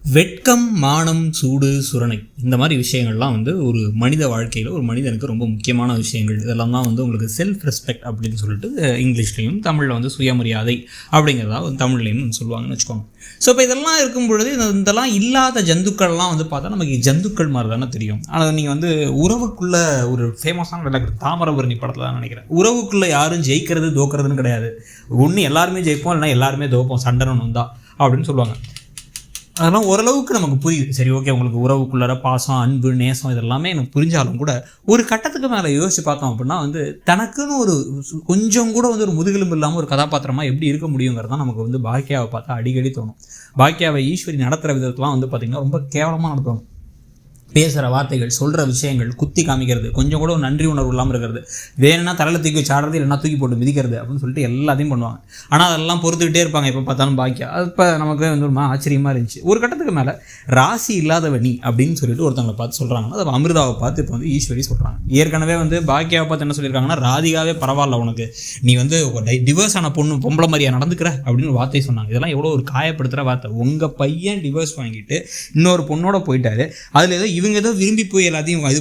வெட்கம், மானம், சூடு, சுரணை இந்த மாதிரி விஷயங்கள்லாம் வந்து ஒரு மனித வாழ்க்கையில் ஒரு மனிதனுக்கு ரொம்ப முக்கியமான விஷயங்கள். இதெல்லாம் தான் வந்து உங்களுக்கு செல்ஃப் ரெஸ்பெக்ட் அப்படின்னு சொல்லிட்டு இங்கிலீஷ்லேயும் தமிழில் வந்து சுயமரியாதை அப்படிங்கிறதா வந்து தமிழ்லேயும் சொல்லுவாங்கன்னு வச்சுக்கோங்க. ஸோ இப்போ இதெல்லாம் இருக்கும் பொழுது இதெல்லாம் இல்லாத ஜந்துக்கள்லாம் வந்து பார்த்தா நமக்கு ஜந்துக்கள் மாதிரி தானே தெரியும். ஆனால் நீங்கள் வந்து உறவுக்குள்ளே ஒரு ஃபேமஸான விளக்கு தாமிரபரணி படத்தில் தான் நினைக்கிறேன். உறவுக்குள்ளே யாரும் ஜெயிக்கிறது தோக்கிறதுன்னு கிடையாது. ஒன்று எல்லாருமே ஜெயிப்போம், இல்லைனா எல்லாருமே தோப்போம், சண்டை வந்தா அப்படின்னு சொல்லுவாங்க. அதெல்லாம் ஓரளவுக்கு நமக்கு புரியுது. சரி, ஓகே, உங்களுக்கு உறவுக்குள்ளார பாசம், அன்பு, நேசம் இதெல்லாமே எனக்கு புரிஞ்சாலும் கூட ஒரு கட்டத்துக்கு மேலே யோசிச்சு பார்த்தோம் அப்படின்னா வந்து தனக்குன்னு ஒரு கொஞ்சம் கூட வந்து ஒரு முதுகெலும்பு இல்லாமல் ஒரு கதாபாத்திரமாக எப்படி இருக்க முடியுங்கிறது தான் நமக்கு வந்து பாக்கியாவை பார்த்தா அடிக்கடி தோணும். பாக்கியாவை ஈஸ்வரி நடத்துகிற விதத்தெலாம் வந்து பார்த்திங்கன்னா ரொம்ப கேவலமாக நடத்துவாங்க. பேசுகிற வார்த்தைகள், சொல்கிற விஷயங்கள், குத்தி காமிக்கிறது, கொஞ்சம் கூட ஒரு நன்றி உணர்வு இல்லாமல் இருக்கிறது, வேணும்னா தலையில் தூக்கி வச்சு ஆடுறது, இல்லைனா தூக்கி போட்டு மிதிக்கிறது அப்படின்னு சொல்லிட்டு எல்லாத்தையும் பண்ணுவாங்க. ஆனால் அதெல்லாம் பொறுத்துக்கிட்டே இருப்பாங்க எப்போ பார்த்தாலும் பாக்கியா. அது இப்போ நமக்கு வந்து ஒரு ஆச்சரியமாக இருந்துச்சு. ஒரு கட்டத்துக்கு மேலே ராசி இல்லாதவ நீ அப்படின்னு சொல்லிட்டு ஒருத்தவங்களை பார்த்து சொல்கிறாங்கன்னா அது அமிர்தாவை பார்த்து இப்போ வந்து ஈஸ்வரி சொல்கிறாங்க. ஏற்கனவே வந்து பாக்கியாவை பார்த்து என்ன சொல்லியிருக்காங்கன்னா, ராதிகாவே பரவாயில்ல, உனக்கு நீ வந்து டிவோர்ஸ் ஆன பொம்பளை மாதிரியா நடந்துக்கிற அப்படின்னு வார்த்தை சொன்னாங்க. இதெல்லாம் எவ்வளோ ஒரு காயப்படுத்துகிற வார்த்தை. உங்கள் பையன் டிவோர்ஸ் வாங்கிட்டு இன்னொரு பொண்ணோட போயிட்டாரு, அதில் ஏதோ இவங்க ஏதோ விரும்பி போய் எல்லாத்தையும் இது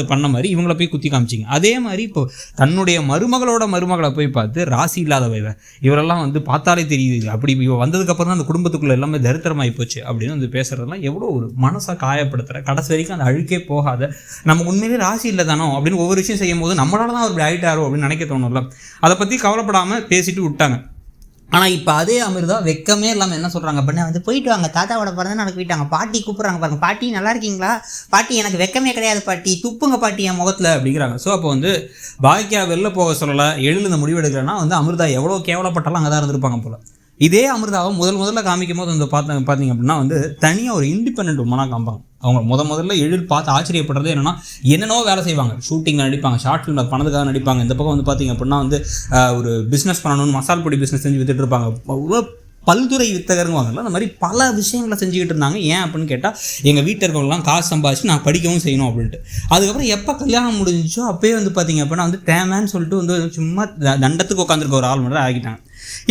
பண்ண மாதிரி இவங்கள போய் குத்தி காமிச்சிங்க. அதே மாதிரி இப்போ தன்னுடைய மருமகளை போய் பார்த்து ராசி இல்லாதவ இவரெல்லாம் வந்து பார்த்தாலே தெரியுது, அப்படி இவ வந்ததுக்கப்புறம் தான் அந்த குடும்பத்துக்குள்ள எல்லாமே தரித்திரமாகி போச்சு அப்படின்னு வந்து பேசுறதெல்லாம் எவ்வளோ ஒரு மனசை காயப்படுத்துகிற, கடைசி வரைக்கும் அந்த அழுக்கே போகாத, நமக்கு உண்மையிலே ராசி இல்லை தானோ அப்படின்னு ஒவ்வொரு விஷயம் செய்யும் போது நம்மளால தான் அவர் இப்படி ஆகிட்டாரோ அப்படின்னு நினைக்க தோணும்ல. அதை பற்றி கவலைப்படாமல் பேசிட்டு விட்டாங்க. ஆனால் இப்போ அதே அமிர்தா வெக்கமே இல்லாமல் என்ன சொல்கிறாங்க அப்படின்னா வந்து போயிட்டு வாங்க, தாத்தாவோட பிறந்த நாளைக்கு போயிட்டாங்க, பாட்டி கூப்பிட்றாங்க பாருங்க, பாட்டி நல்லா இருக்கீங்களா, பாட்டி எனக்கு வெக்கமே கிடையாது பாட்டி, துப்புங்க பாட்டி என் முகத்தில் அப்படிங்கிறாங்க. ஸோ அப்போ வந்து பாக்கியா வெளில போக சொல்லலை, எழுந்த முடிவெடுக்கிறேன்னா வந்து அமிர்தா எவ்வளோ கேவலப்பட்டாலும் அங்கே தான் இருந்திருப்பாங்க போல். இதே அமிர்தாவை முதல்ல காமிக்கும் போது வந்து பார்த்தீங்க அப்படின்னா வந்து தனியாக ஒரு இண்டிபெண்ட் உமனாக காமிப்பாங்க. அவங்க முதல்ல பார்த்து ஆச்சரியப்படுறது என்னென்னோ வேலை செய்வாங்க. ஷூட்டிங்கில் நடிப்பாங்க, ஷார்ட் ஃபிலிமில் பணத்துக்காக நடிப்பாங்க. இந்த பக்கம் வந்து பார்த்திங்க அப்படின்னா வந்து ஒரு பிஸ்னஸ் பண்ணணும்னு மசால் பொடி பிஸ்னஸ் செஞ்சு வித்துட்டு இருப்பாங்க. பல்துறை வித்தகருங்குவாங்கல்ல, அந்த மாதிரி பல விஷயங்களை செஞ்சுக்கிட்டு இருந்தாங்க. ஏன் அப்படின்னு கேட்டால் எங்கள் வீட்டில் இருக்கவங்களாம் காசு சம்பாதிச்சு நான் படிக்கவும் செய்யணும் அப்படின்ட்டு. அதுக்கப்புறம் எப்போ கல்யாணம் முடிஞ்சிச்சோ அப்போயே வந்து பார்த்திங்க அப்படின்னா வந்து தேமேன்னு சொல்லிட்டு வந்து சும்மா தண்டத்துக்கு உட்காந்துருக்க ஒரு ஆள் மட்டும் ஆகிட்டாங்க.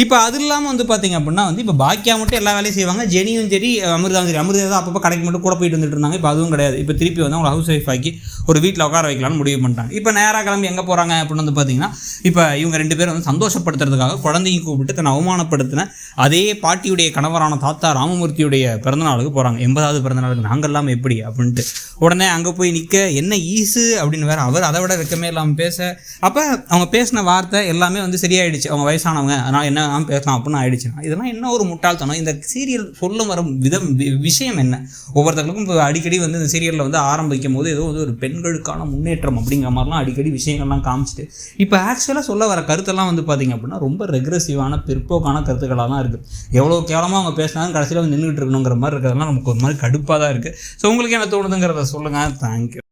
இப்போ அது இல்லாமல் வந்து பார்த்திங்க அப்படின்னா வந்து இப்போ பாக்கியா மட்டும் எல்லா வேலையும் செய்வாங்க, ஜெனியும் சரி, அமிர்தாவும் சரி. அமிர்தா தான் அப்பப்போ கடைக்கு மட்டும் கூட போயிட்டு வந்துட்டு இருந்தாங்க. இப்போ அதுவும் கிடையாது. இப்போ திருப்பி வந்து அவங்க ஹவுஸ் ஒய்ஃப் ஆக்கி ஒரு வீட்டில் உட்கார வைக்கலாம்னு முடிவு பண்ணிட்டாங்க. இப்போ நேராக கிளம்பி எங்கே போகிறாங்க அப்படின்னு வந்து பார்த்திங்கன்னா இப்போ இவங்க 2 பேரும் வந்து சந்தோஷப்படுத்துறதுக்காக குழந்தையும் கூப்பிட்டு தன்னை அவமானப்படுத்தின அதே பாட்டியுடைய கணவரான தாத்தா ராமமூர்த்தியுடைய பிறந்தநாளுக்கு போகிறாங்க. 80வது பிறந்தநாளுக்கு நாங்கள்லாம் எப்படி அப்படின்ட்டு உடனே அங்கே போய் நிற்க என்ன ஈஸு அப்படின்னு வேறு அவர் அதை விட வெக்கமே இல்லாமல் பேச. அப்போ அவங்க பேசின வார்த்தை எல்லாமே வந்து சரியாயிடுச்சு. அவங்க வயசானவங்க, அதனால் என்ன பேசலாம் அப்படின்னு ஆயிடுச்சுன்னா இதெல்லாம் என்ன ஒரு முட்டாள்தனம். இந்த சீரியல் சொல்ல வர விஷயம் என்ன? ஒவ்வொருத்தர்களுக்கும் இப்போ அடிக்கடி வந்து இந்த சீரியலில் வந்து ஆரம்பிக்கும் போது ஏதோ வந்து ஒரு பெண்களுக்கான முன்னேற்றம் அப்படிங்கிற மாதிரிலாம் அடிக்கடி விஷயங்கள்லாம் காமிச்சிட்டு இப்போ ஆக்சுவலாக சொல்ல வர கருத்தெல்லாம் வந்து பார்த்திங்க அப்படின்னா ரொம்ப ரெக்ரெசிவான பிற்போக்கான கருத்துக்களாக தான் இருக்குது. எவ்வளோ கேவலமாக அவங்க பேசினாலும் கடைசியில் வந்து நின்றுட்டு இருக்கணுங்கிற மாதிரி இருக்கிறதுலாம் நமக்கு ஒரு மாதிரி கடுப்பாக தான் இருக்குது. ஸோ உங்களுக்கு என்ன தோணுதுங்கிறத சொல்லுங்கள். தேங்க்யூ.